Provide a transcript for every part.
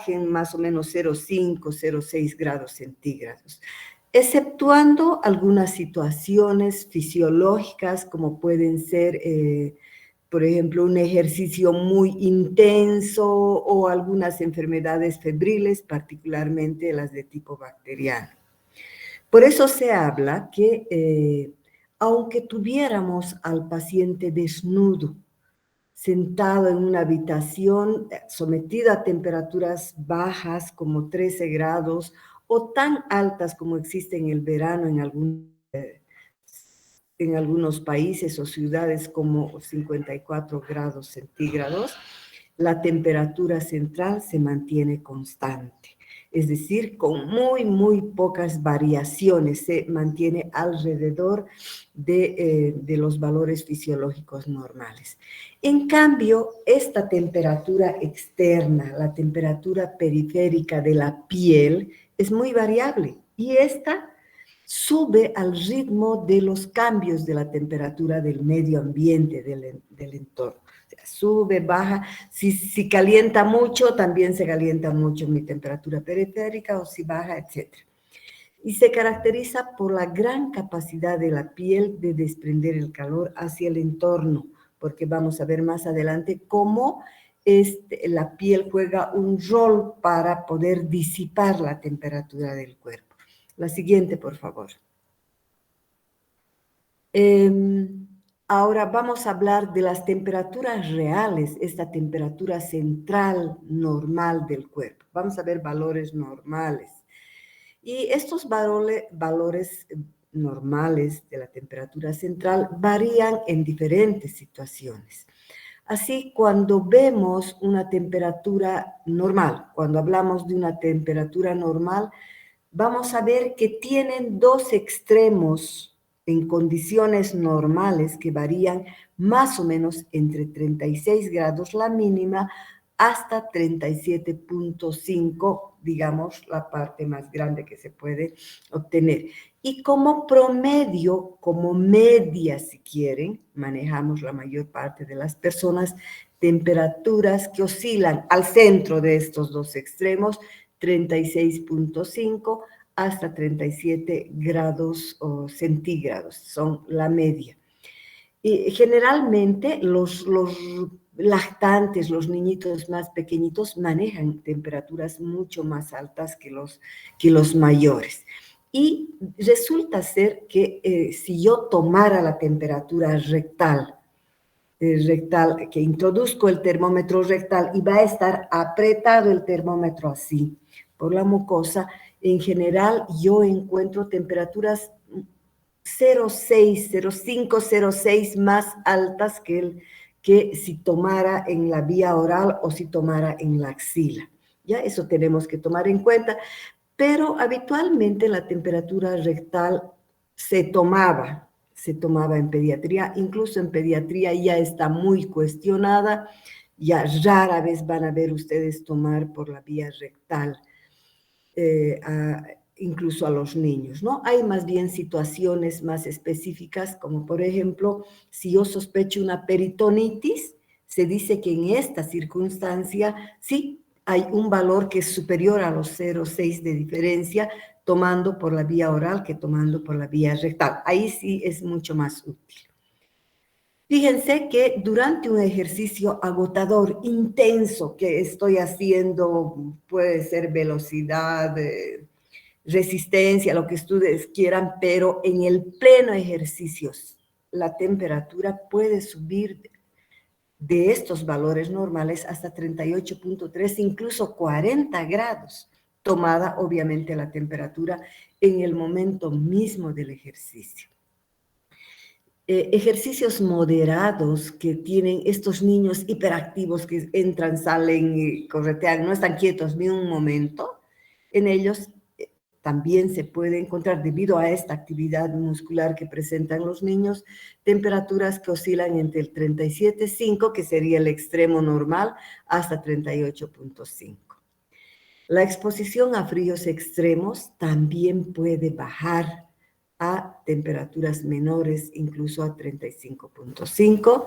en más o menos 0,5, 0,6 grados centígrados, exceptuando algunas situaciones fisiológicas como pueden ser, por ejemplo, un ejercicio muy intenso o algunas enfermedades febriles, particularmente las de tipo bacteriano. Por eso se habla que aunque tuviéramos al paciente desnudo, sentado en una habitación, sometido a temperaturas bajas como 13 grados o tan altas como existe en el verano en algunos países o ciudades como 54 grados centígrados, la temperatura central se mantiene constante. Es decir, con muy pocas variaciones, se mantiene alrededor de los valores fisiológicos normales. En cambio, esta temperatura externa, la temperatura periférica de la piel, es muy variable y esta sube al ritmo de los cambios de la temperatura del medio ambiente, del entorno. O sea, sube, baja, si calienta mucho, también se calienta mucho mi temperatura periférica, o si baja, etc. Y se caracteriza por la gran capacidad de la piel de desprender el calor hacia el entorno, porque vamos a ver más adelante cómo la piel juega un rol para poder disipar la temperatura del cuerpo. La siguiente, por favor. Ahora vamos a hablar de las temperaturas reales, esta temperatura central normal del cuerpo. Vamos a ver valores normales. Y estos valores normales de la temperatura central varían en diferentes situaciones. Así, cuando vemos una temperatura normal, cuando hablamos de una temperatura normal, vamos a ver que tienen dos extremos en condiciones normales que varían más o menos entre 36 grados la mínima hasta 37.5, digamos, la parte más grande que se puede obtener. Y como promedio, como media, si quieren, manejamos la mayor parte de las personas temperaturas que oscilan al centro de estos dos extremos, 36.5 hasta 37 grados centígrados, son la media. Y generalmente los lactantes, los niñitos más pequeñitos, manejan temperaturas mucho más altas que los mayores. Y resulta ser que si yo tomara la temperatura rectal, que introduzco el termómetro rectal y va a estar apretado el termómetro así por la mucosa, en general yo encuentro temperaturas 0,6, 0,5, 0,6 más altas que si tomara en la vía oral o si tomara en la axila. Ya eso tenemos que tomar en cuenta, pero habitualmente la temperatura rectal se tomaba en pediatría, incluso en pediatría ya está muy cuestionada, ya rara vez van a ver ustedes tomar por la vía rectal, incluso a los niños, ¿no? Hay más bien situaciones más específicas, como por ejemplo, si yo sospecho una peritonitis, se dice que en esta circunstancia sí hay un valor que es superior a los 0,6 de diferencia, tomando por la vía oral que tomando por la vía rectal. Ahí sí es mucho más útil. Fíjense que durante un ejercicio agotador, intenso, que estoy haciendo, puede ser velocidad, resistencia, lo que ustedes quieran, pero en el pleno ejercicio, la temperatura puede subir de estos valores normales hasta 38.3, incluso 40 grados, tomada obviamente la temperatura en el momento mismo del ejercicio. Ejercicios moderados que tienen estos niños hiperactivos que entran, salen y corretean, no están quietos ni un momento, en ellos también se puede encontrar, debido a esta actividad muscular que presentan los niños, temperaturas que oscilan entre el 37.5, que sería el extremo normal, hasta 38.5. La exposición a fríos extremos también puede bajar a temperaturas menores, incluso a 35.5.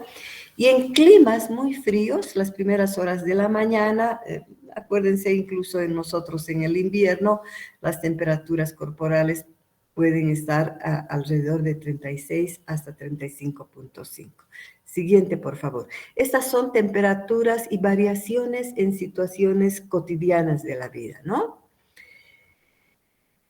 Y en climas muy fríos, las primeras horas de la mañana, acuérdense incluso en nosotros en el invierno, las temperaturas corporales pueden estar alrededor de 36 hasta 35.5. Siguiente, por favor. Estas son temperaturas y variaciones en situaciones cotidianas de la vida, ¿no?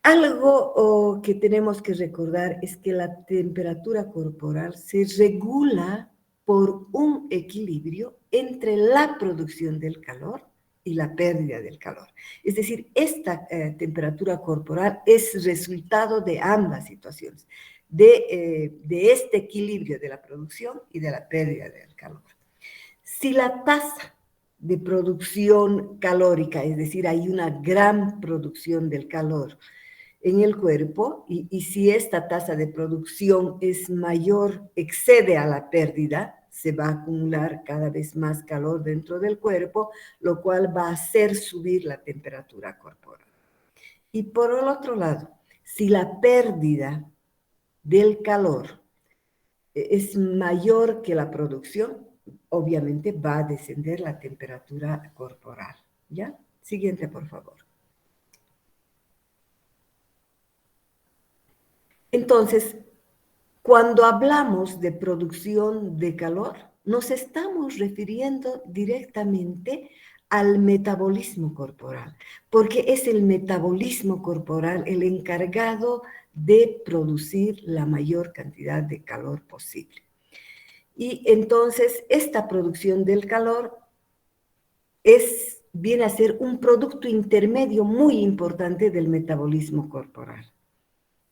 Algo que tenemos que recordar es que la temperatura corporal se regula por un equilibrio entre la producción del calor y la pérdida del calor. Es decir, esta temperatura corporal es resultado de ambas situaciones, de este equilibrio de la producción y de la pérdida del calor. Si la tasa de producción calórica, es decir, hay una gran producción del calor en el cuerpo, y si esta tasa de producción es mayor, excede a la pérdida, se va a acumular cada vez más calor dentro del cuerpo, lo cual va a hacer subir la temperatura corporal. Y por el otro lado, si la pérdida del calor es mayor que la producción, obviamente va a descender la temperatura corporal. ¿Ya? Siguiente, por favor. Entonces, cuando hablamos de producción de calor, nos estamos refiriendo directamente al metabolismo corporal, porque es el metabolismo corporal el encargado de producir la mayor cantidad de calor posible. Y entonces esta producción del calor viene a ser un producto intermedio muy importante del metabolismo corporal.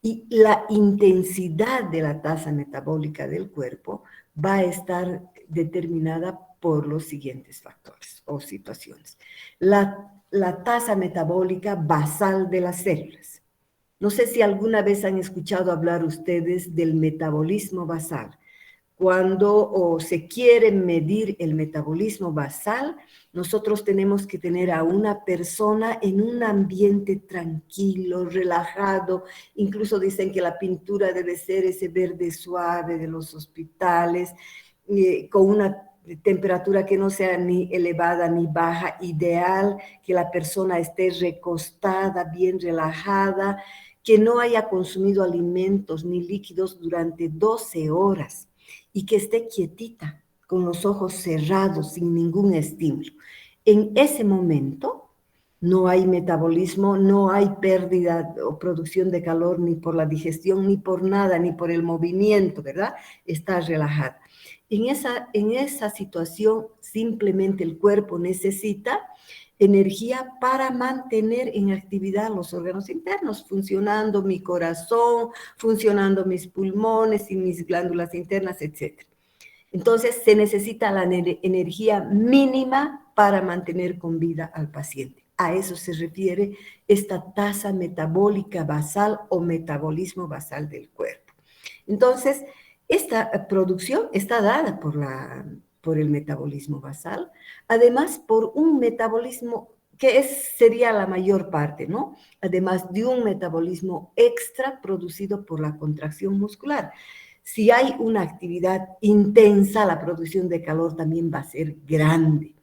Y la intensidad de la tasa metabólica del cuerpo va a estar determinada por los siguientes factores o situaciones. La tasa metabólica basal de las células. No sé si alguna vez han escuchado hablar ustedes del metabolismo basal. Cuando se quiere medir el metabolismo basal, nosotros tenemos que tener a una persona en un ambiente tranquilo, relajado. Incluso dicen que la pintura debe ser ese verde suave de los hospitales, con una temperatura que no sea ni elevada ni baja, ideal, que la persona esté recostada, bien relajada, que no haya consumido alimentos ni líquidos durante 12 horas y que esté quietita, con los ojos cerrados, sin ningún estímulo. En ese momento no hay metabolismo, no hay pérdida o producción de calor ni por la digestión, ni por nada, ni por el movimiento, ¿verdad? Está relajada. En esa situación simplemente el cuerpo necesita energía para mantener en actividad los órganos internos, funcionando mi corazón, funcionando mis pulmones y mis glándulas internas, etc. Entonces, se necesita la energía mínima para mantener con vida al paciente. A eso se refiere esta tasa metabólica basal o metabolismo basal del cuerpo. Entonces, esta producción está dada por el metabolismo basal, además por un metabolismo que sería la mayor parte, ¿no? Además de un metabolismo extra producido por la contracción muscular. Si hay una actividad intensa, la producción de calor también va a ser grande.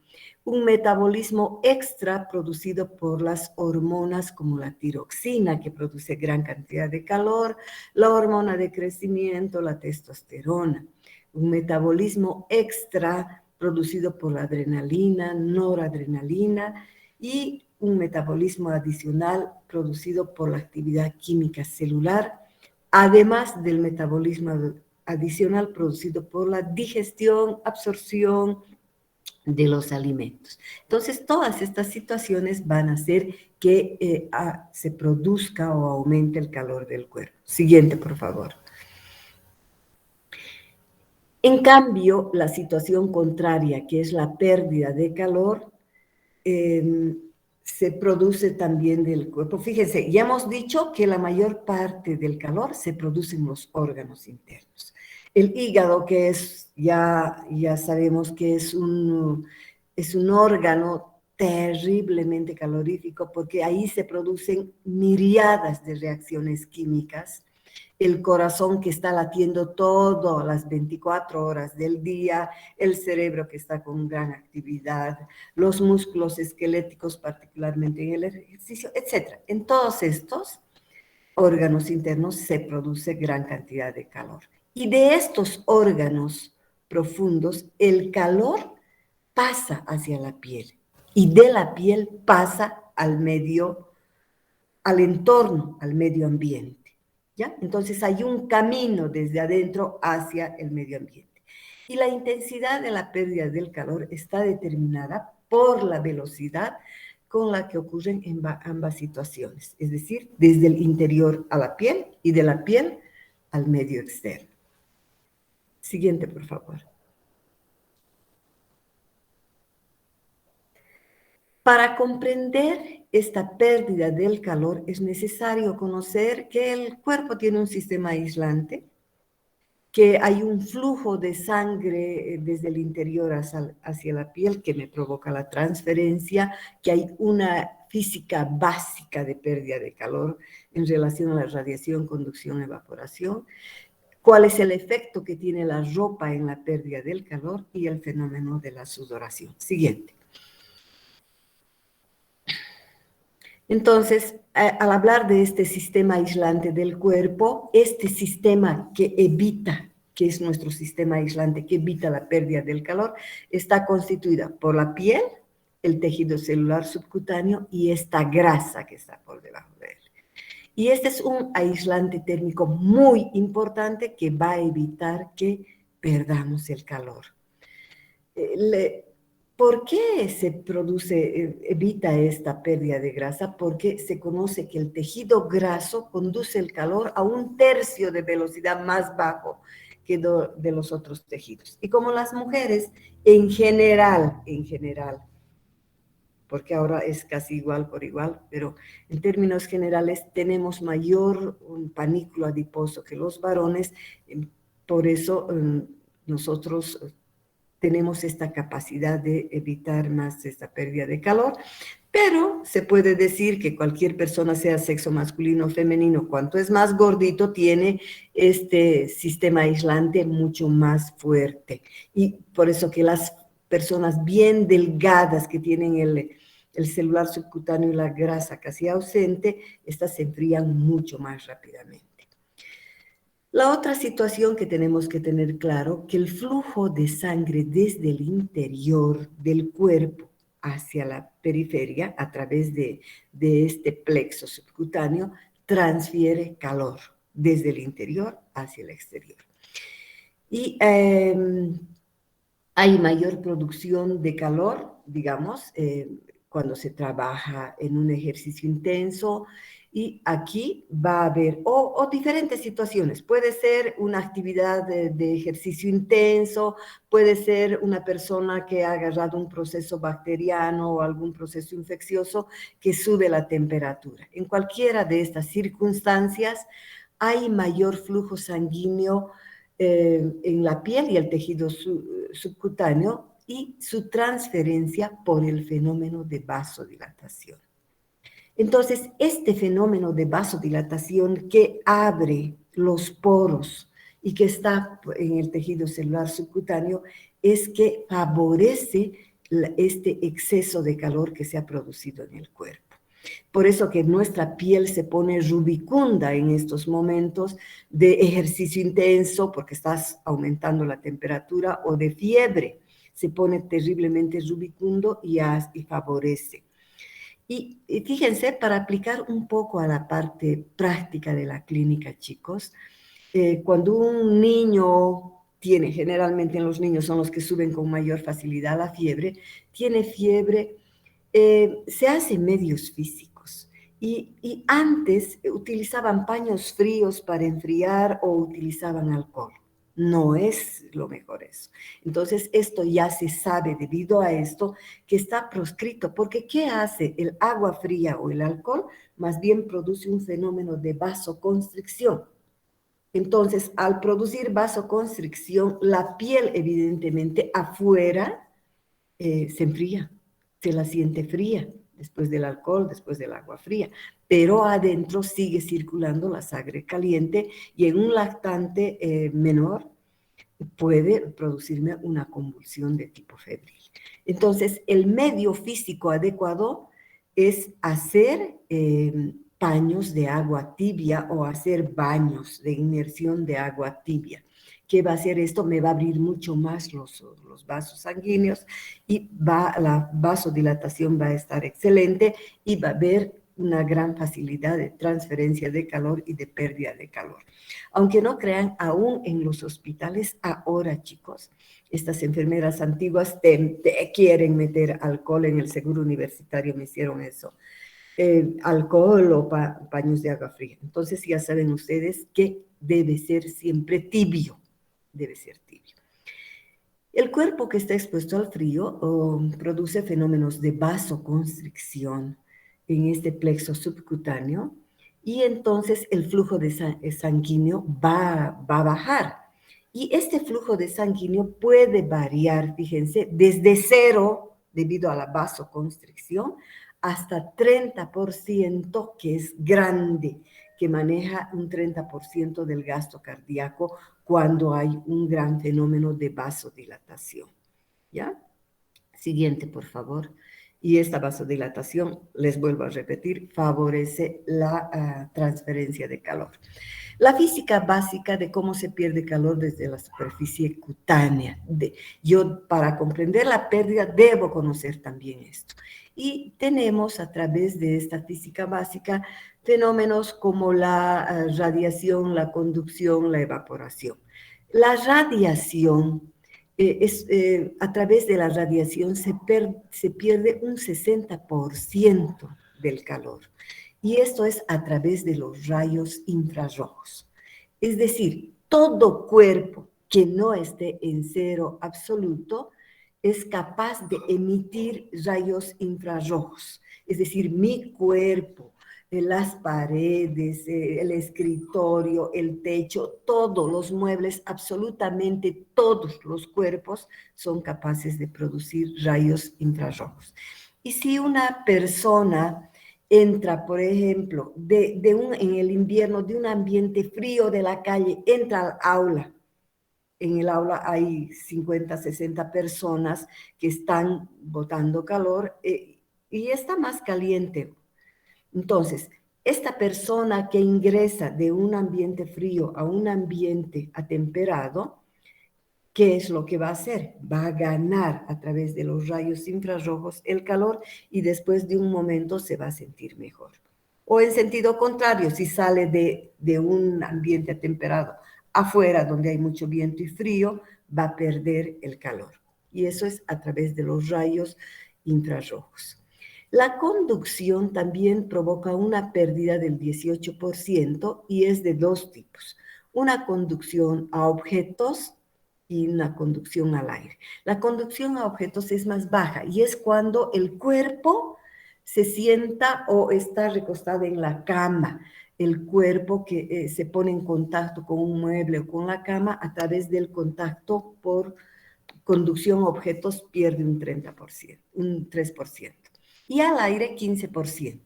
Un metabolismo extra producido por las hormonas como la tiroxina, que produce gran cantidad de calor, la hormona de crecimiento, la testosterona. Un metabolismo extra producido por la adrenalina, noradrenalina, y un metabolismo adicional producido por la actividad química celular, además del metabolismo adicional producido por la digestión, absorción de los alimentos. Entonces, todas estas situaciones van a hacer que se produzca o aumente el calor del cuerpo. Siguiente, por favor. En cambio, la situación contraria, que es la pérdida de calor, se produce también del cuerpo. Fíjense, ya hemos dicho que la mayor parte del calor se produce en los órganos internos. El hígado, que ya sabemos que es un órgano terriblemente calorífico porque ahí se producen miriadas de reacciones químicas el corazón que está latiendo todas las 24 horas del día, el cerebro que está con gran actividad, los músculos esqueléticos, particularmente en el ejercicio, etc. En todos estos órganos internos se produce gran cantidad de calor. Y de estos órganos profundos, el calor pasa hacia la piel y de la piel pasa al medio, al entorno, al medio ambiente. ¿Ya? Entonces hay un camino desde adentro hacia el medio ambiente. Y la intensidad de la pérdida del calor está determinada por la velocidad con la que ocurren en ambas situaciones, es decir, desde el interior a la piel y de la piel al medio externo. Siguiente, por favor. Para comprender esta pérdida del calor es necesario conocer que el cuerpo tiene un sistema aislante, que hay un flujo de sangre desde el interior hacia la piel que me provoca la transferencia, que hay una física básica de pérdida de calor en relación a la radiación, conducción, evaporación, cuál es el efecto que tiene la ropa en la pérdida del calor y el fenómeno de la sudoración. Siguiente. Entonces, al hablar de este sistema aislante del cuerpo, este sistema que evita, que es nuestro sistema aislante, que evita la pérdida del calor, está constituida por la piel, el tejido celular subcutáneo y esta grasa que está por debajo de él. Y este es un aislante térmico muy importante que va a evitar que perdamos el calor. ¿Por qué se produce, evita esta pérdida de grasa? Porque se conoce que el tejido graso conduce el calor a 1/3 de velocidad más bajo que de los otros tejidos. Y como las mujeres, en general, porque ahora es casi igual por igual, pero en términos generales tenemos mayor panículo adiposo que los varones, por eso nosotros tenemos esta capacidad de evitar más esta pérdida de calor, pero se puede decir que cualquier persona, sea sexo masculino o femenino, cuanto es más gordito, tiene este sistema aislante mucho más fuerte. Y por eso que las personas bien delgadas que tienen el celular subcutáneo y la grasa casi ausente, estas se enfrían mucho más rápidamente. La otra situación que tenemos que tener claro, que el flujo de sangre desde el interior del cuerpo hacia la periferia, a través de este plexo subcutáneo, transfiere calor desde el interior hacia el exterior. Y hay mayor producción de calor, digamos, cuando se trabaja en un ejercicio intenso, y aquí va a haber, o diferentes situaciones, puede ser una actividad de ejercicio intenso, puede ser una persona que ha agarrado un proceso bacteriano o algún proceso infeccioso que sube la temperatura. En cualquiera de estas circunstancias hay mayor flujo sanguíneo en la piel y el tejido subcutáneo y su transferencia por el fenómeno de vasodilatación. Entonces, este fenómeno de vasodilatación que abre los poros y que está en el tejido celular subcutáneo es que favorece este exceso de calor que se ha producido en el cuerpo. Por eso que nuestra piel se pone rubicunda en estos momentos de ejercicio intenso, porque estás aumentando la temperatura, o de fiebre, se pone terriblemente rubicundo y favorece. Y fíjense, para aplicar un poco a la parte práctica de la clínica, chicos, cuando un niño tiene, generalmente en los niños son los que suben con mayor facilidad la fiebre, tiene fiebre, se hacen medios físicos. Y antes utilizaban paños fríos para enfriar o utilizaban alcohol. No es lo mejor eso. Entonces, esto ya se sabe debido a esto que está proscrito, porque ¿qué hace el agua fría o el alcohol? Más bien produce un fenómeno de vasoconstricción. Entonces, al producir vasoconstricción, la piel evidentemente afuera se enfría, se la siente fría después del alcohol, después del agua fría, pero adentro sigue circulando la sangre caliente y en un lactante menor puede producirme una convulsión de tipo febril. Entonces, el medio físico adecuado es hacer paños de agua tibia o hacer baños de inmersión de agua tibia. ¿Qué va a hacer esto? Me va a abrir mucho más los vasos sanguíneos y la vasodilatación va a estar excelente y va a haber una gran facilidad de transferencia de calor y de pérdida de calor. Aunque no crean, aún en los hospitales ahora, chicos, estas enfermeras antiguas te quieren meter alcohol en el seguro universitario, me hicieron eso. Alcohol o paños de agua fría. Entonces ya saben ustedes que debe ser siempre tibio, debe ser tibio. El cuerpo que está expuesto al frío produce fenómenos de vasoconstricción en este plexo subcutáneo y entonces el flujo de sanguíneo va a bajar. Y este flujo de sanguíneo puede variar, fíjense, desde 0, debido a la vasoconstricción, hasta 30%, que es grande, que maneja un 30% del gasto cardíaco cuando hay un gran fenómeno de vasodilatación. ¿Ya? Siguiente, por favor. Y esta vasodilatación, les vuelvo a repetir, favorece la transferencia de calor. La física básica de cómo se pierde calor desde la superficie cutánea. Yo, para comprender la pérdida, debo conocer también esto. Y tenemos a través de esta física básica fenómenos como la radiación, la conducción, la evaporación. La radiación a través de la radiación se pierde un 60% del calor. Y esto es a través de los rayos infrarrojos. Es decir, todo cuerpo que no esté en cero absoluto es capaz de emitir rayos infrarrojos. Es decir, mi cuerpo, las paredes, el escritorio, el techo, todos los muebles, absolutamente todos los cuerpos son capaces de producir rayos infrarrojos. Y si una persona entra, por ejemplo, en el invierno, de un ambiente frío de la calle, entra al aula. En el aula hay 50, 60 personas que están botando calor y está más caliente. Entonces, esta persona que ingresa de un ambiente frío a un ambiente atemperado, ¿qué es lo que va a hacer? Va a ganar a través de los rayos infrarrojos el calor y después de un momento se va a sentir mejor. O en sentido contrario, si sale de un ambiente atemperado afuera donde hay mucho viento y frío, va a perder el calor. Y eso es a través de los rayos infrarrojos. La conducción también provoca una pérdida del 18% y es de dos tipos. Una conducción a objetos y una conducción al aire. La conducción a objetos es más baja y es cuando el cuerpo se sienta o está recostado en la cama. El cuerpo que se pone en contacto con un mueble o con la cama a través del contacto por conducción a objetos pierde un 30%, un 3%. Y al aire 15%.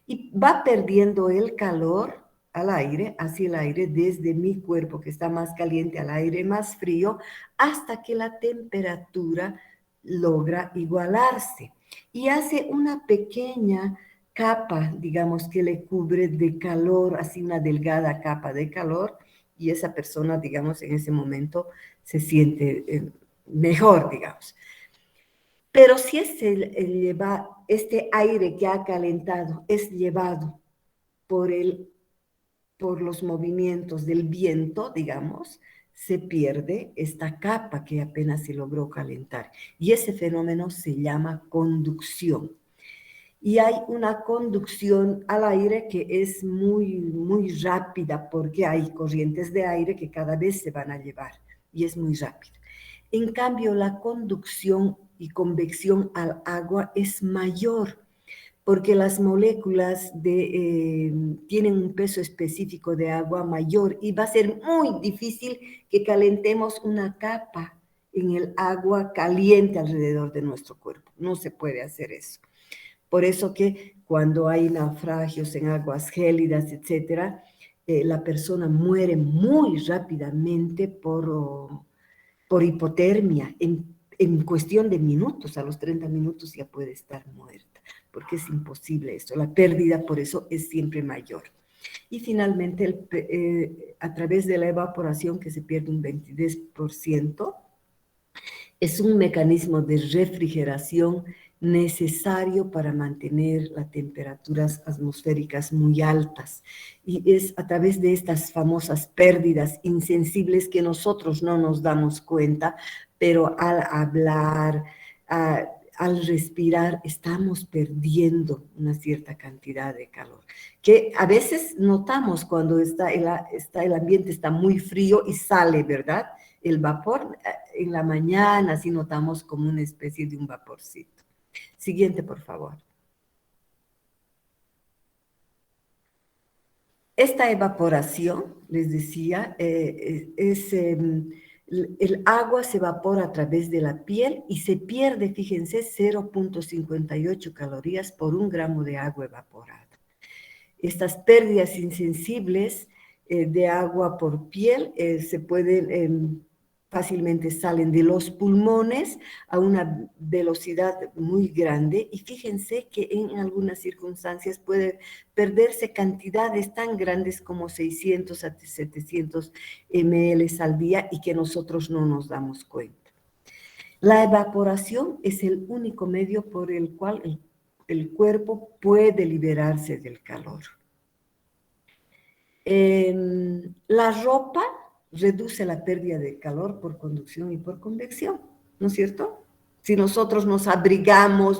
Y va perdiendo el calor al aire, hacia el aire, desde mi cuerpo que está más caliente al aire más frío, hasta que la temperatura logra igualarse y hace una pequeña capa, digamos, que le cubre de calor, así una delgada capa de calor, y esa persona, digamos, en ese momento se siente mejor, digamos. Pero si este aire que ha calentado es llevado por los movimientos del viento, digamos, se pierde esta capa que apenas se logró calentar. Y ese fenómeno se llama conducción. Y hay una conducción al aire que es muy, muy rápida porque hay corrientes de aire que cada vez se van a llevar y es muy rápida. En cambio, la conducción y convección al agua es mayor porque las moléculas tienen un peso específico de agua mayor y va a ser muy difícil que calentemos una capa en el agua caliente alrededor de nuestro cuerpo. No se puede hacer eso. Por eso que cuando hay naufragios en aguas gélidas, etcétera, la persona muere muy rápidamente por hipotermia. En cuestión de minutos, a los 30 minutos ya puede estar muerta, porque es imposible esto. La pérdida, por eso, es siempre mayor. Y finalmente, a través de la evaporación, que se pierde un 23%, es un mecanismo de refrigeración necesario para mantener las temperaturas atmosféricas muy altas. Y es a través de estas famosas pérdidas insensibles que nosotros no nos damos cuenta, pero al hablar, al respirar, estamos perdiendo una cierta cantidad de calor, que a veces notamos cuando el ambiente está muy frío y sale, ¿verdad? El vapor en la mañana, así notamos como una especie de un vaporcito. Siguiente, por favor. Esta evaporación, les decía, el agua se evapora a través de la piel y se pierde, fíjense, 0,58 calorías por 1 gramo de agua evaporada. Estas pérdidas insensibles de agua por piel se pueden fácilmente salen de los pulmones a una velocidad muy grande y fíjense que en algunas circunstancias puede perderse cantidades tan grandes como 600 a 700 ml al día y que nosotros no nos damos cuenta. La evaporación es el único medio por el cual el cuerpo puede liberarse del calor. La ropa reduce la pérdida de calor por conducción y por convección, ¿no es cierto? Si nosotros nos abrigamos,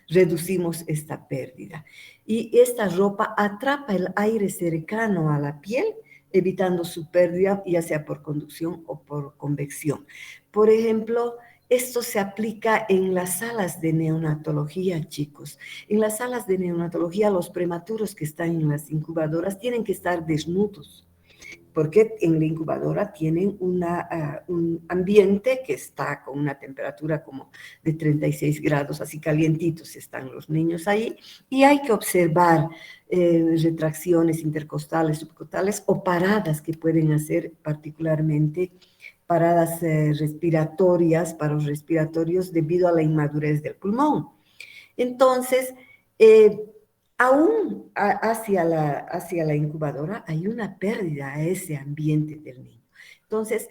reducimos esta pérdida. Y esta ropa atrapa el aire cercano a la piel, evitando su pérdida, ya sea por conducción o por convección. Por ejemplo, esto se aplica en las salas de neonatología, chicos. En las salas de neonatología, los prematuros que están en las incubadoras tienen que estar desnudos, porque en la incubadora tienen un ambiente que está con una temperatura como de 36 grados, así calientitos están los niños ahí, y hay que observar retracciones intercostales, subcostales o paradas que pueden hacer particularmente paradas respiratorias, paros respiratorios debido a la inmadurez del pulmón. Entonces, eh, aún hacia la incubadora hay una pérdida a ese ambiente del niño. Entonces,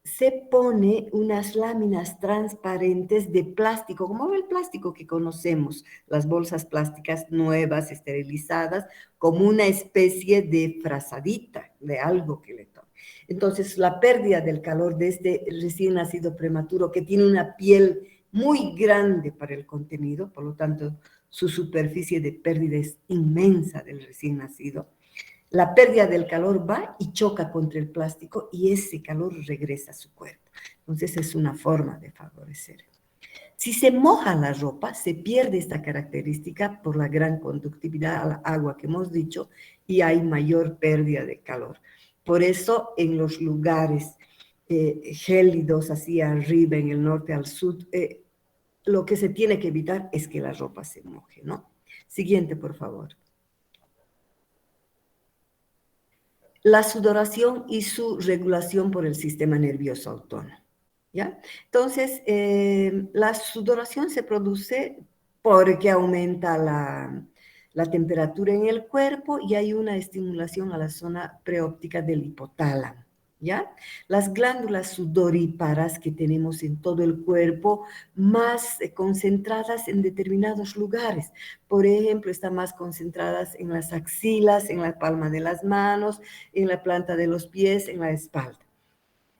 se pone unas láminas transparentes de plástico, como el plástico que conocemos, las bolsas plásticas nuevas, esterilizadas, como una especie de frazadita de algo que le toque. Entonces, la pérdida del calor de este recién nacido prematuro que tiene una piel muy grande para el contenido, por lo tanto, su superficie de pérdida es inmensa del recién nacido. La pérdida del calor va y choca contra el plástico y ese calor regresa a su cuerpo. Entonces, es una forma de favorecer. Si se moja la ropa, se pierde esta característica por la gran conductividad al agua que hemos dicho y hay mayor pérdida de calor. Por eso, en los lugares gélidos, hacia arriba, en el norte al sur, lo que se tiene que evitar es que la ropa se moje, ¿no? Siguiente, por favor. La sudoración y su regulación por el sistema nervioso autónomo, ¿ya? Entonces, la sudoración se produce porque aumenta la temperatura en el cuerpo y hay una estimulación a la zona preóptica del hipotálamo, ¿ya? Las glándulas sudoríparas que tenemos en todo el cuerpo, más concentradas en determinados lugares. Por ejemplo, están más concentradas en las axilas, en la palma de las manos, en la planta de los pies, en la espalda.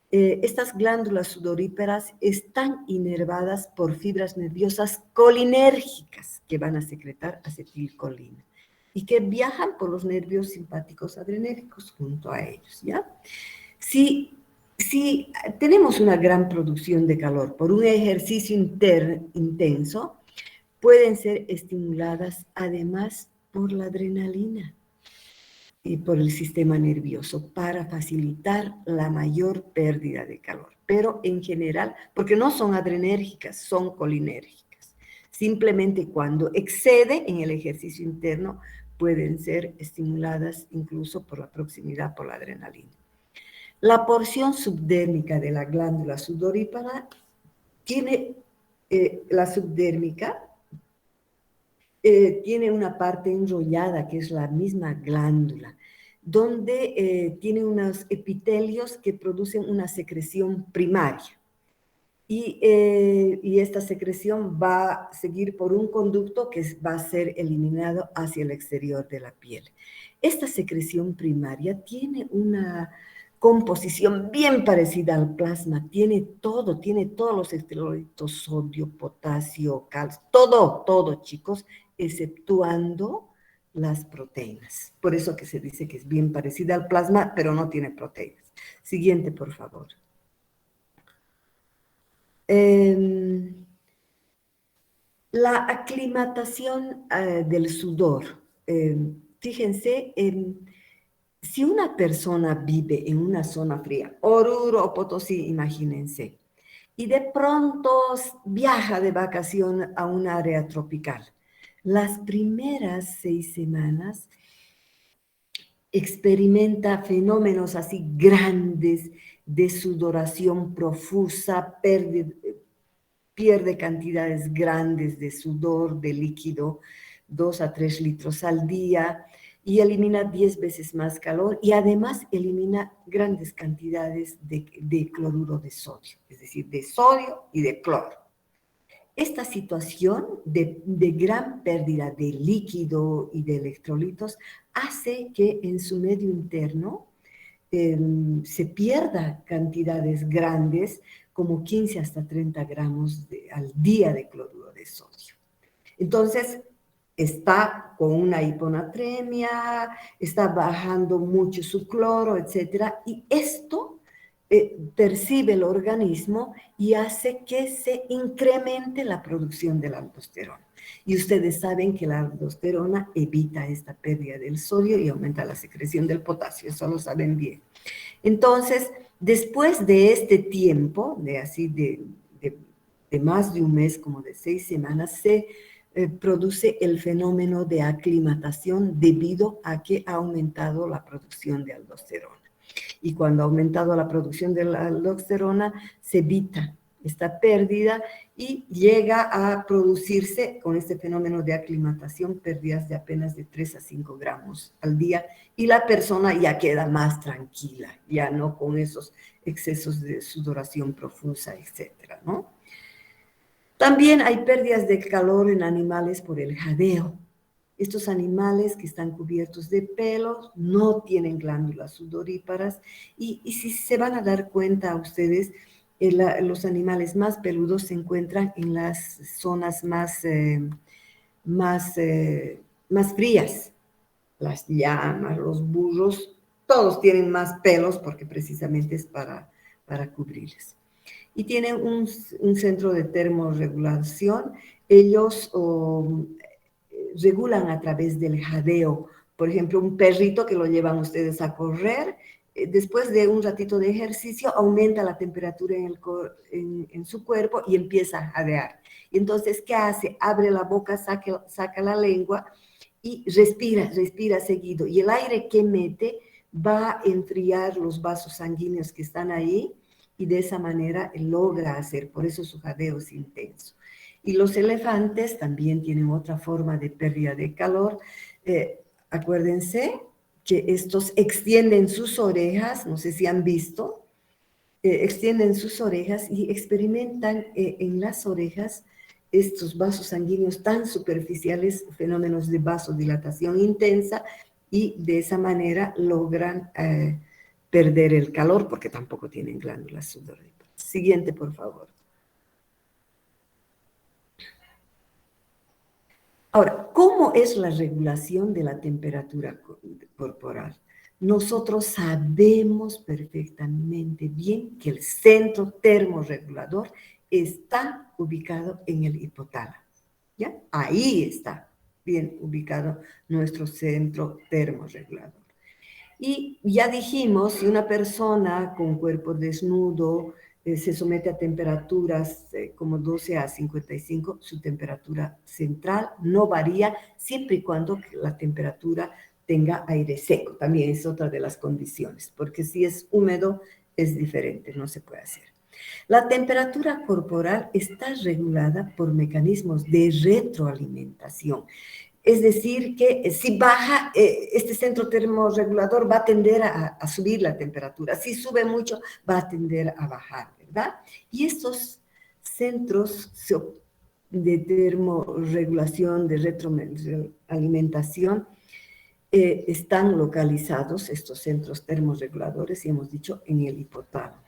Estas glándulas sudoríparas están inervadas por fibras nerviosas colinérgicas que van a secretar acetilcolina y que viajan por los nervios simpáticos adrenérgicos junto a ellos, ¿ya? Si tenemos una gran producción de calor por un ejercicio intenso, pueden ser estimuladas además por la adrenalina y por el sistema nervioso para facilitar la mayor pérdida de calor. Pero en general, porque no son adrenérgicas, son colinérgicas. Simplemente cuando excede en el ejercicio interno, pueden ser estimuladas incluso por la proximidad por la adrenalina. La porción subdérmica de la glándula sudorípara tiene, la subdérmica tiene una parte enrollada que es la misma glándula, donde tiene unos epitelios que producen una secreción primaria. Y esta secreción va a seguir por un conducto que va a ser eliminado hacia el exterior de la piel. Esta secreción primaria tiene una composición bien parecida al plasma, tiene todos los electrolitos, sodio, potasio, calcio, todo, chicos, exceptuando las proteínas. Por eso que se dice que es bien parecida al plasma, pero no tiene proteínas. Siguiente, por favor. La aclimatación del sudor. Fíjense, si una persona vive en una zona fría, Oruro o Potosí, imagínense, y de pronto viaja de vacación a un área tropical, las primeras 6 semanas experimenta fenómenos así grandes de sudoración profusa, pierde cantidades grandes de sudor, de líquido, 2 a 3 litros al día, y elimina 10 veces más calor, y además elimina grandes cantidades de cloruro de sodio, es decir, de sodio y de cloro. Esta situación de gran pérdida de líquido y de electrolitos hace que en su medio interno se pierda cantidades grandes, como 15 hasta 30 gramos al día de cloruro de sodio. Entonces, está con una hiponatremia, está bajando mucho su cloro, etcétera, y esto percibe el organismo y hace que se incremente la producción de la aldosterona. Y ustedes saben que la aldosterona evita esta pérdida del sodio y aumenta la secreción del potasio, eso lo saben bien. Entonces, después de este tiempo, de más de un mes, como de 6 semanas, se produce el fenómeno de aclimatación debido a que ha aumentado la producción de aldosterona. Y cuando ha aumentado la producción de la aldosterona, se evita esta pérdida y llega a producirse con este fenómeno de aclimatación pérdidas de apenas de 3 a 5 gramos al día, y la persona ya queda más tranquila, ya no con esos excesos de sudoración profusa, etcétera, ¿no? También hay pérdidas de calor en animales por el jadeo. Estos animales que están cubiertos de pelos no tienen glándulas sudoríparas, y si se van a dar cuenta ustedes, los animales más peludos se encuentran en las zonas más frías. Las llamas, los burros, todos tienen más pelos porque precisamente es para cubrirles. Y tienen un centro de termorregulación. Ellos regulan a través del jadeo. Por ejemplo, un perrito que lo llevan ustedes a correr, después de un ratito de ejercicio, aumenta la temperatura en su cuerpo y empieza a jadear. Y entonces, ¿qué hace? Abre la boca, saca la lengua y respira seguido. Y el aire que mete va a enfriar los vasos sanguíneos que están ahí, y de esa manera logra hacer, por eso su jadeo es intenso. Y los elefantes también tienen otra forma de pérdida de calor. Acuérdense que estos extienden sus orejas, no sé si han visto, extienden sus orejas y experimentan en las orejas estos vasos sanguíneos tan superficiales, fenómenos de vasodilatación intensa, y de esa manera logran perder el calor porque tampoco tienen glándulas sudoríparas. Siguiente, por favor. Ahora, ¿cómo es la regulación de la temperatura corporal? Nosotros sabemos perfectamente bien que el centro termorregulador está ubicado en el hipotálamo, ¿ya? Ahí está bien ubicado nuestro centro termorregulador. Y ya dijimos, si una persona con cuerpo desnudo se somete a temperaturas como 12 a 55, su temperatura central no varía siempre y cuando la temperatura tenga aire seco. También es otra de las condiciones, porque si es húmedo es diferente, no se puede hacer. La temperatura corporal está regulada por mecanismos de retroalimentación. Es decir, que si baja, este centro termorregulador va a tender a subir la temperatura. Si sube mucho, va a tender a bajar, ¿verdad? Y estos centros de termorregulación, de retroalimentación, están localizados, estos centros termorreguladores, y hemos dicho, en el hipotálamo.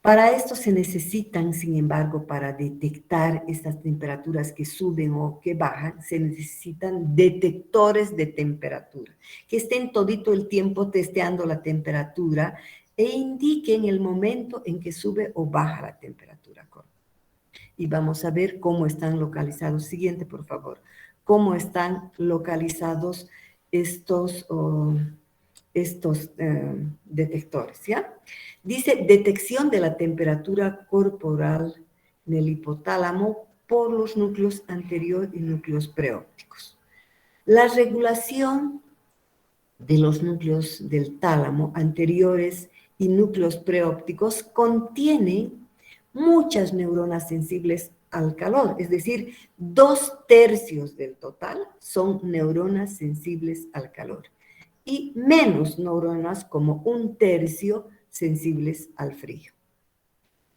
Para esto se necesitan, sin embargo, para detectar estas temperaturas que suben o que bajan, se necesitan detectores de temperatura, que estén todito el tiempo testeando la temperatura e indiquen el momento en que sube o baja la temperatura corporal. Y vamos a ver cómo están localizados. Siguiente, por favor. Cómo están localizados estos detectores, ¿ya? Dice detección de la temperatura corporal en el hipotálamo por los núcleos anterior y núcleos preópticos. La regulación de los núcleos del tálamo anteriores y núcleos preópticos contiene muchas neuronas sensibles al calor, es decir, 2/3 del total son neuronas sensibles al calor y menos neuronas como 1/3 sensibles al frío.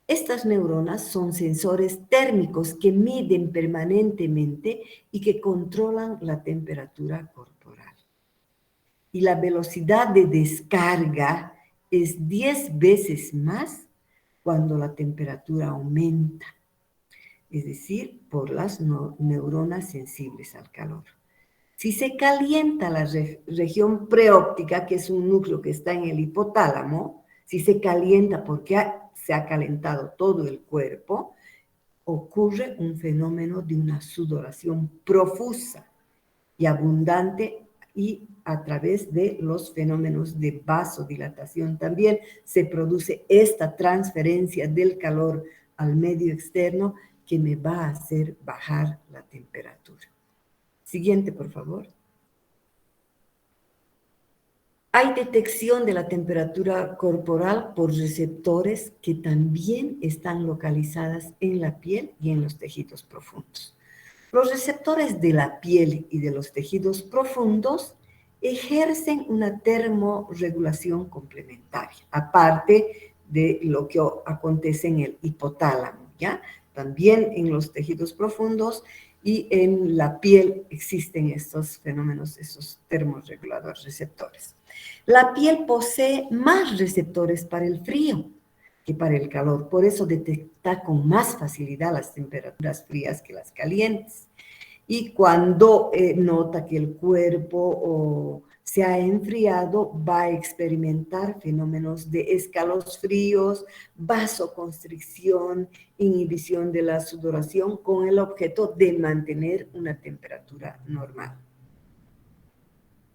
Estas neuronas son sensores térmicos que miden permanentemente y que controlan la temperatura corporal. Y la velocidad de descarga es 10 veces más cuando la temperatura aumenta, es decir, por las neuronas sensibles al calor. Si se calienta la región preóptica, que es un núcleo que está en el hipotálamo, si se calienta porque se ha calentado todo el cuerpo, ocurre un fenómeno de una sudoración profusa y abundante, y a través de los fenómenos de vasodilatación también se produce esta transferencia del calor al medio externo que me va a hacer bajar la temperatura. Siguiente, por favor. Hay detección de la temperatura corporal por receptores que también están localizadas en la piel y en los tejidos profundos. Los receptores de la piel y de los tejidos profundos ejercen una termorregulación complementaria, aparte de lo que acontece en el hipotálamo, ¿ya? También en los tejidos profundos y en la piel existen estos fenómenos, esos termorreguladores, receptores. La piel posee más receptores para el frío que para el calor, por eso detecta con más facilidad las temperaturas frías que las calientes. Y cuando nota que el cuerpo se ha enfriado, va a experimentar fenómenos de escalofríos, vasoconstricción, inhibición de la sudoración, con el objeto de mantener una temperatura normal.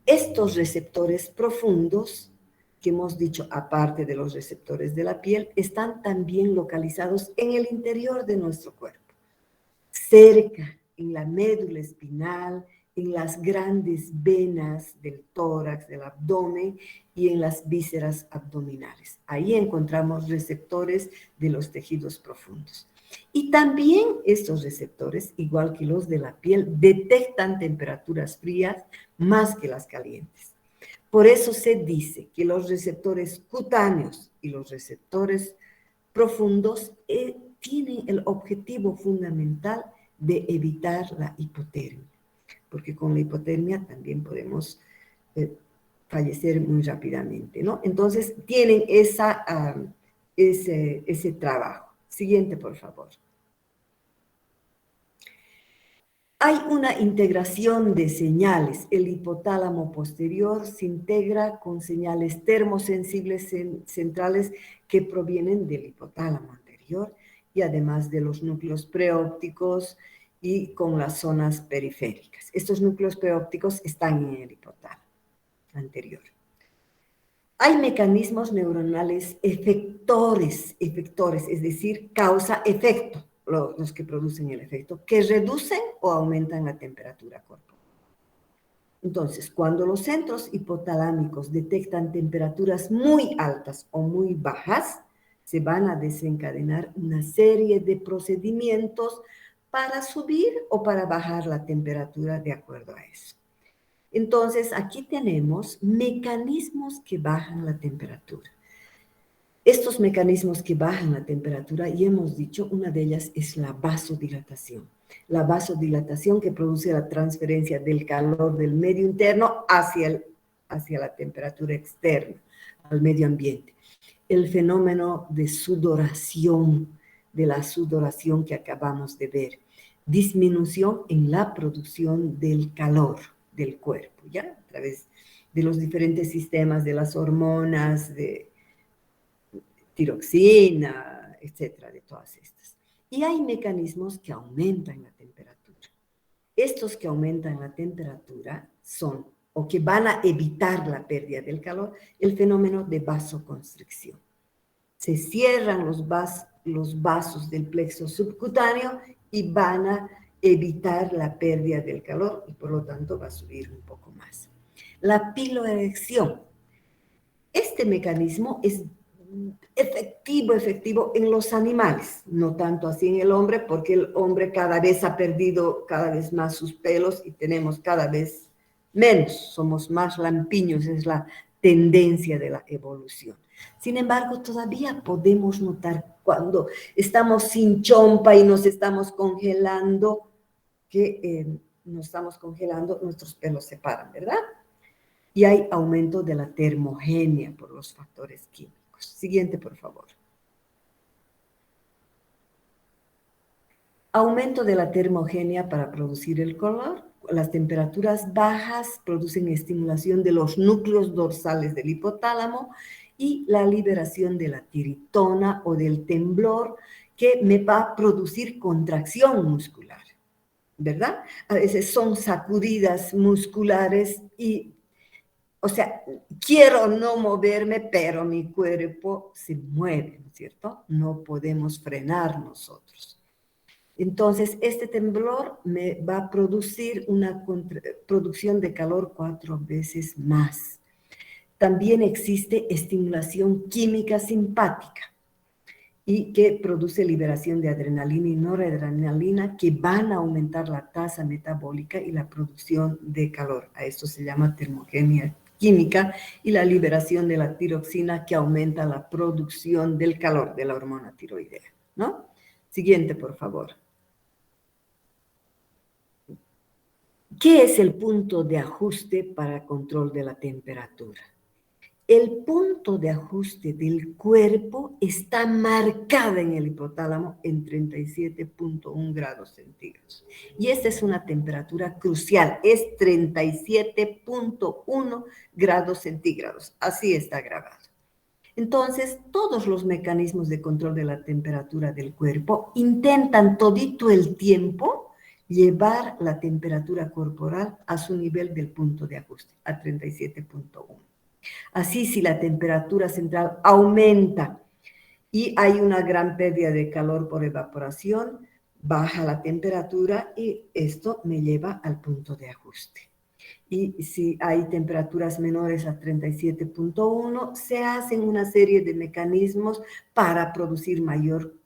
Estos receptores profundos, que hemos dicho aparte de los receptores de la piel, están también localizados en el interior de nuestro cuerpo, cerca, en la médula espinal, en las grandes venas del tórax, del abdomen y en las vísceras abdominales. Ahí encontramos receptores de los tejidos profundos. Y también estos receptores, igual que los de la piel, detectan temperaturas frías más que las calientes. Por eso se dice que los receptores cutáneos y los receptores profundos tienen el objetivo fundamental de evitar la hipotermia, porque con la hipotermia también podemos fallecer muy rápidamente, ¿no? Entonces, tienen ese trabajo. Siguiente, por favor. Hay una integración de señales. El hipotálamo posterior se integra con señales termosensibles centrales que provienen del hipotálamo anterior y además de los núcleos preópticos y con las zonas periféricas. Estos núcleos preópticos están en el hipotálamo anterior. Hay mecanismos neuronales efectores, es decir, causa-efecto, los que producen el efecto, que reducen o aumentan la temperatura corporal. Entonces, cuando los centros hipotalámicos detectan temperaturas muy altas o muy bajas, se van a desencadenar una serie de procedimientos para subir o para bajar la temperatura de acuerdo a eso. Entonces, aquí tenemos mecanismos que bajan la temperatura. Estos mecanismos que bajan la temperatura, y hemos dicho, una de ellas es la vasodilatación. La vasodilatación que produce la transferencia del calor del medio interno hacia la temperatura externa, al medio ambiente. El fenómeno de sudoración, de la sudoración que acabamos de ver. Disminución en la producción del calor del cuerpo, ¿ya? A través de los diferentes sistemas, de las hormonas, de tiroxina, etcétera, de todas estas. Y hay mecanismos que aumentan la temperatura. Estos que aumentan la temperatura son, o que van a evitar la pérdida del calor, el fenómeno de vasoconstricción. Se cierran los vasos del plexo subcutáneo y van a evitar la pérdida del calor y por lo tanto va a subir un poco más. La piloerección. Este mecanismo es efectivo en los animales, no tanto así en el hombre, porque el hombre cada vez ha perdido cada vez más sus pelos y tenemos cada vez menos, somos más lampiños, es la tendencia de la evolución. Sin embargo, todavía podemos notar cuando estamos sin chompa y nos estamos congelando, nuestros pelos se paran, ¿verdad? Y hay aumento de la termogenia por los factores químicos. Siguiente, por favor. Aumento de la termogenia para producir el color. Las temperaturas bajas producen estimulación de los núcleos dorsales del hipotálamo y la liberación de la tiritona o del temblor que me va a producir contracción muscular, ¿verdad? A veces son sacudidas musculares y, o sea, quiero no moverme, pero mi cuerpo se mueve, ¿no es cierto? No podemos frenar nosotros. Entonces, este temblor me va a producir una producción de calor 4 veces más. También existe estimulación química simpática y que produce liberación de adrenalina y noradrenalina que van a aumentar la tasa metabólica y la producción de calor. A esto se llama termogenia química y la liberación de la tiroxina que aumenta la producción del calor de la hormona tiroidea, ¿no? Siguiente, por favor. ¿Qué es el punto de ajuste para control de la temperatura? El punto de ajuste del cuerpo está marcado en el hipotálamo en 37.1 grados centígrados. Y esta es una temperatura crucial, es 37.1 grados centígrados. Así está grabado. Entonces, todos los mecanismos de control de la temperatura del cuerpo intentan todito el tiempo llevar la temperatura corporal a su nivel del punto de ajuste, a 37.1. Así, si la temperatura central aumenta y hay una gran pérdida de calor por evaporación, baja la temperatura y esto me lleva al punto de ajuste. Y si hay temperaturas menores a 37.1, se hacen una serie de mecanismos para producir mayor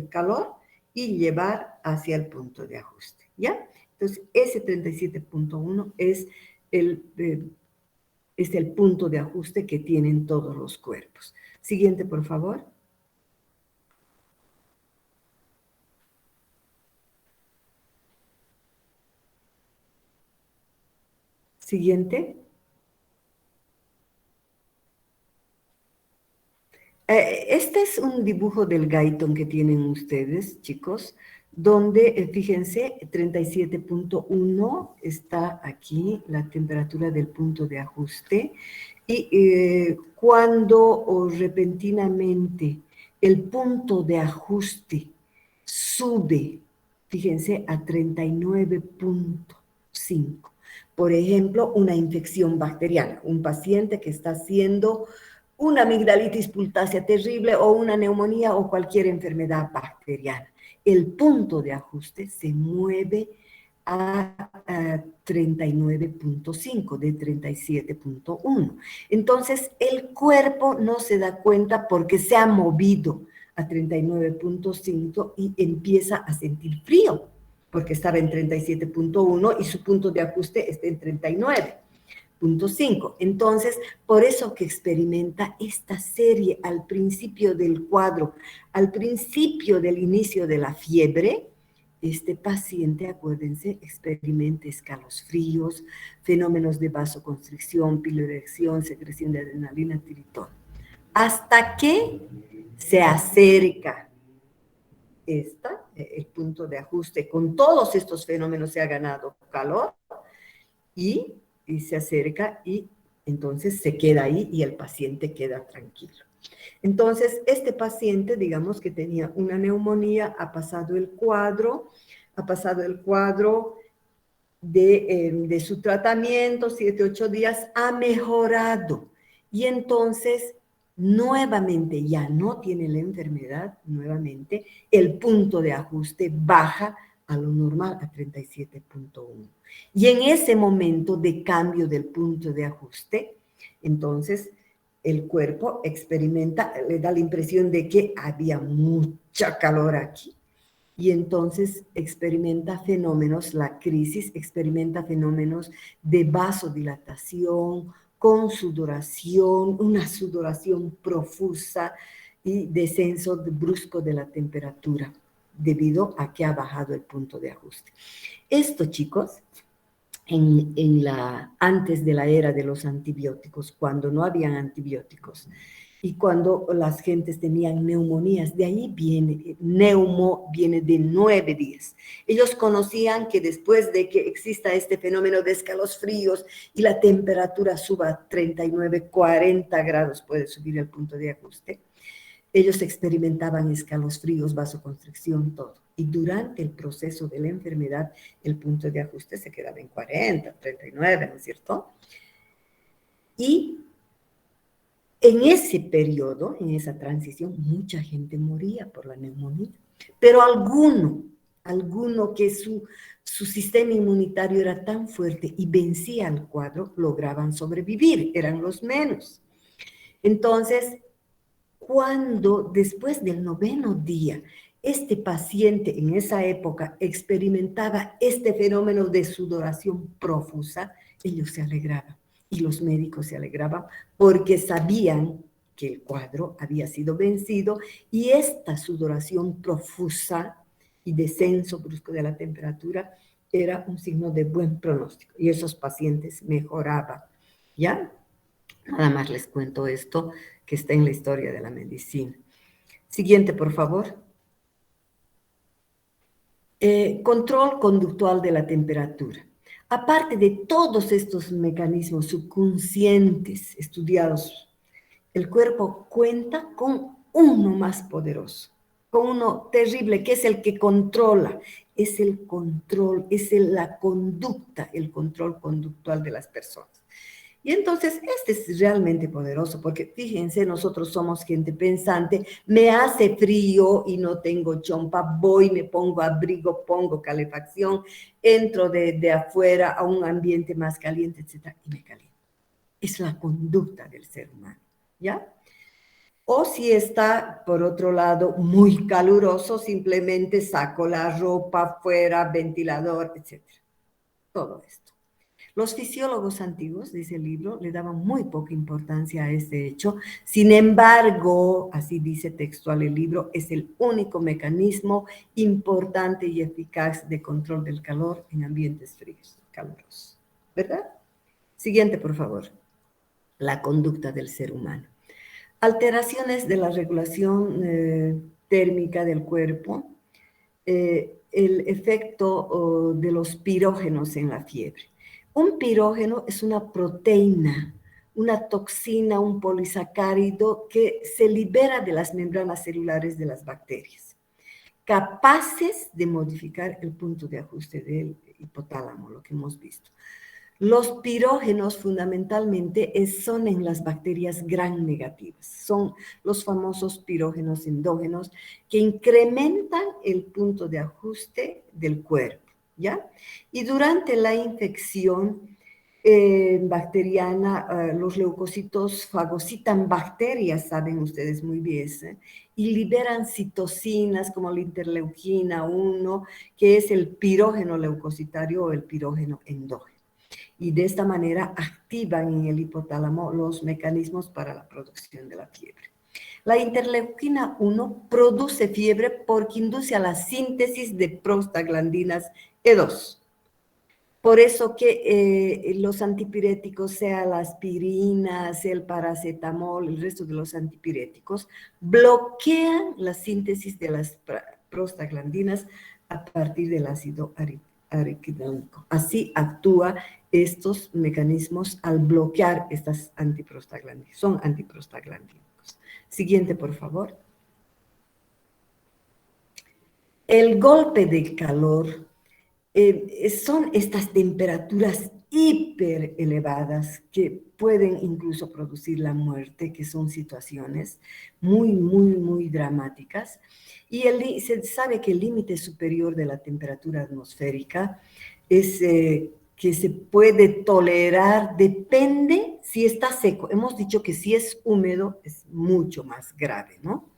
calor y llevar hacia el punto de ajuste, ¿ya? Entonces, ese 37.1 es el punto de ajuste que tienen todos los cuerpos. Siguiente, por favor. Siguiente. Este es un dibujo del Guyton que tienen ustedes, chicos, donde, fíjense, 37.1 está aquí, la temperatura del punto de ajuste, y cuando repentinamente el punto de ajuste sube, fíjense, a 39.5. Por ejemplo, una infección bacteriana, un paciente que está siendo una amigdalitis pultácea terrible o una neumonía o cualquier enfermedad bacteriana. El punto de ajuste se mueve a 39.5 de 37.1. Entonces, el cuerpo no se da cuenta porque se ha movido a 39.5 y empieza a sentir frío, porque estaba en 37.1 y su punto de ajuste está en 39.5. Entonces, por eso que experimenta esta serie al principio del cuadro, al principio del inicio de la fiebre. Este paciente, acuérdense, experimenta escalofríos, fenómenos de vasoconstricción, piloerección, secreción de adrenalina, tiritón, hasta que se acerca el punto de ajuste. Con todos estos fenómenos se ha ganado calor y se acerca y entonces se queda ahí y el paciente queda tranquilo. Entonces, este paciente, digamos que tenía una neumonía, ha pasado el cuadro de su tratamiento, 7, 8 días, ha mejorado. Y entonces, nuevamente, ya no tiene la enfermedad, nuevamente, el punto de ajuste baja a lo normal, a 37.1. Y en ese momento de cambio del punto de ajuste, entonces, el cuerpo experimenta, le da la impresión de que había mucha calor aquí, y entonces experimenta fenómenos, la crisis experimenta fenómenos de vasodilatación, con sudoración, una sudoración profusa y descenso brusco de la temperatura, debido a que ha bajado el punto de ajuste. Esto, chicos, antes de la era de los antibióticos, cuando no habían antibióticos y cuando las gentes tenían neumonías, de ahí viene, neumo viene de 9 días. Ellos conocían que después de que exista este fenómeno de escalofríos y la temperatura suba a 39, 40 grados, puede subir el punto de ajuste, ellos experimentaban escalofríos, vasoconstricción, todo. Y durante el proceso de la enfermedad, el punto de ajuste se quedaba en 40, 39, ¿no es cierto? Y en ese periodo, en esa transición, mucha gente moría por la neumonía. Pero alguno que su sistema inmunitario era tan fuerte y vencía al cuadro, lograban sobrevivir, eran los menos. Entonces, cuando después del 9º día, este paciente en esa época experimentaba este fenómeno de sudoración profusa, ellos se alegraban y los médicos se alegraban porque sabían que el cuadro había sido vencido y esta sudoración profusa y descenso brusco de la temperatura era un signo de buen pronóstico y esos pacientes mejoraban, ¿ya? Nada más les cuento esto que está en la historia de la medicina. Siguiente, por favor. Control conductual de la temperatura. Aparte de todos estos mecanismos subconscientes estudiados, el cuerpo cuenta con uno más poderoso, con uno terrible, que es el que controla, es el control, es la conducta, el control conductual de las personas. Y entonces este es realmente poderoso, porque fíjense, nosotros somos gente pensante, me hace frío y no tengo chompa, voy, me pongo abrigo, pongo calefacción, entro de afuera a un ambiente más caliente, etcétera, y me caliento. Es la conducta del ser humano, ¿ya? O si está, por otro lado, muy caluroso, simplemente saco la ropa afuera, ventilador, etcétera. Todo esto. Los fisiólogos antiguos, dice el libro, le daban muy poca importancia a este hecho. Sin embargo, así dice textual el libro, es el único mecanismo importante y eficaz de control del calor en ambientes fríos, calurosos. ¿Verdad? Siguiente, por favor. La conducta del ser humano. Alteraciones de la regulación térmica del cuerpo, el efecto de los pirógenos en la fiebre. Un pirógeno es una proteína, una toxina, un polisacárido que se libera de las membranas celulares de las bacterias, capaces de modificar el punto de ajuste del hipotálamo, lo que hemos visto. Los pirógenos fundamentalmente son en las bacterias gram negativas, son los famosos pirógenos endógenos que incrementan el punto de ajuste del cuerpo, ¿ya? Y durante la infección bacteriana, los leucocitos fagocitan bacterias, saben ustedes muy bien, y liberan citocinas como la interleuquina 1, que es el pirógeno leucocitario o el pirógeno endógeno. Y de esta manera activan en el hipotálamo los mecanismos para la producción de la fiebre. La interleuquina 1 produce fiebre porque induce a la síntesis de prostaglandinas E2. Por eso que los antipiréticos, sea la aspirina, sea el paracetamol, el resto de los antipiréticos, bloquean la síntesis de las prostaglandinas a partir del ácido araquidónico. Así actúa estos mecanismos al bloquear estas antiprostaglandinas. Son antiprostaglandínicos. Siguiente, por favor. El golpe del calor son estas temperaturas hiper elevadas que pueden incluso producir la muerte, que son situaciones muy, muy, muy dramáticas. Y se sabe que el límite superior de la temperatura atmosférica es que se puede tolerar, depende si está seco. Hemos dicho que si es húmedo es mucho más grave, ¿no?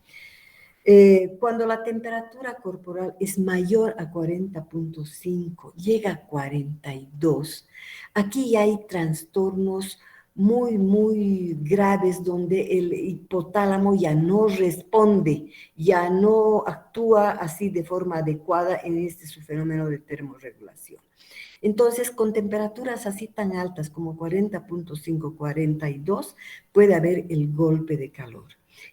Cuando la temperatura corporal es mayor a 40.5, llega a 42, aquí hay trastornos muy, muy graves donde el hipotálamo ya no responde, ya no actúa así de forma adecuada en este su fenómeno de termorregulación. Entonces, con temperaturas así tan altas como 40.5, 42, puede haber el golpe de calor.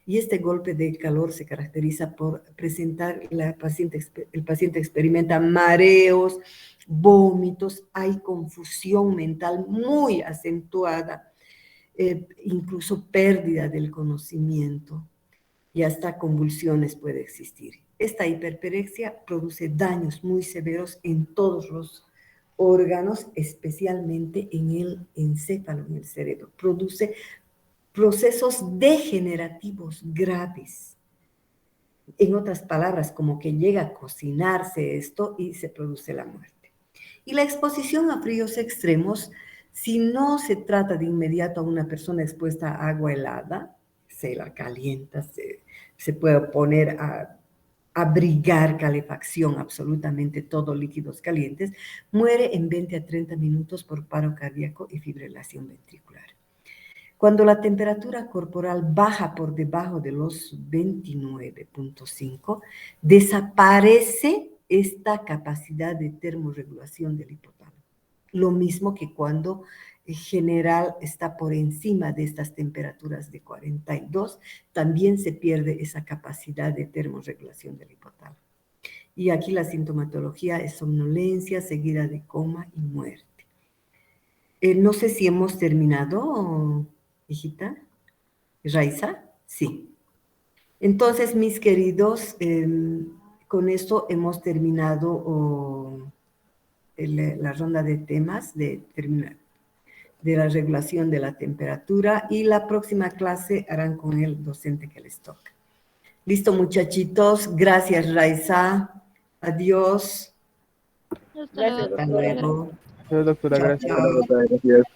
Y este golpe de calor se caracteriza por presentar, el paciente experimenta mareos, vómitos, hay confusión mental muy acentuada, incluso pérdida del conocimiento y hasta convulsiones puede existir. Esta hiperperexia produce daños muy severos en todos los órganos, especialmente en el encéfalo, en el cerebro. Produce procesos degenerativos graves. En otras palabras, como que llega a cocinarse esto y se produce la muerte. Y la exposición a fríos extremos, si no se trata de inmediato a una persona expuesta a agua helada, se la calienta, se puede poner a abrigar calefacción, absolutamente todo líquidos calientes, muere en 20 a 30 minutos por paro cardíaco y fibrilación ventricular. Cuando la temperatura corporal baja por debajo de los 29.5, desaparece esta capacidad de termorregulación del hipotálamo. Lo mismo que cuando en general está por encima de estas temperaturas de 42, también se pierde esa capacidad de termorregulación del hipotálamo. Y aquí la sintomatología es somnolencia seguida de coma y muerte. No sé si hemos terminado, hijita. Raiza, sí. Entonces, mis queridos, con esto hemos terminado la ronda de temas de la regulación de la temperatura y la próxima clase harán con el docente que les toca. Listo, muchachitos. Gracias, Raiza. Adiós. Hasta luego. Hasta luego. Doctora, Chao, gracias. chao. Gracias.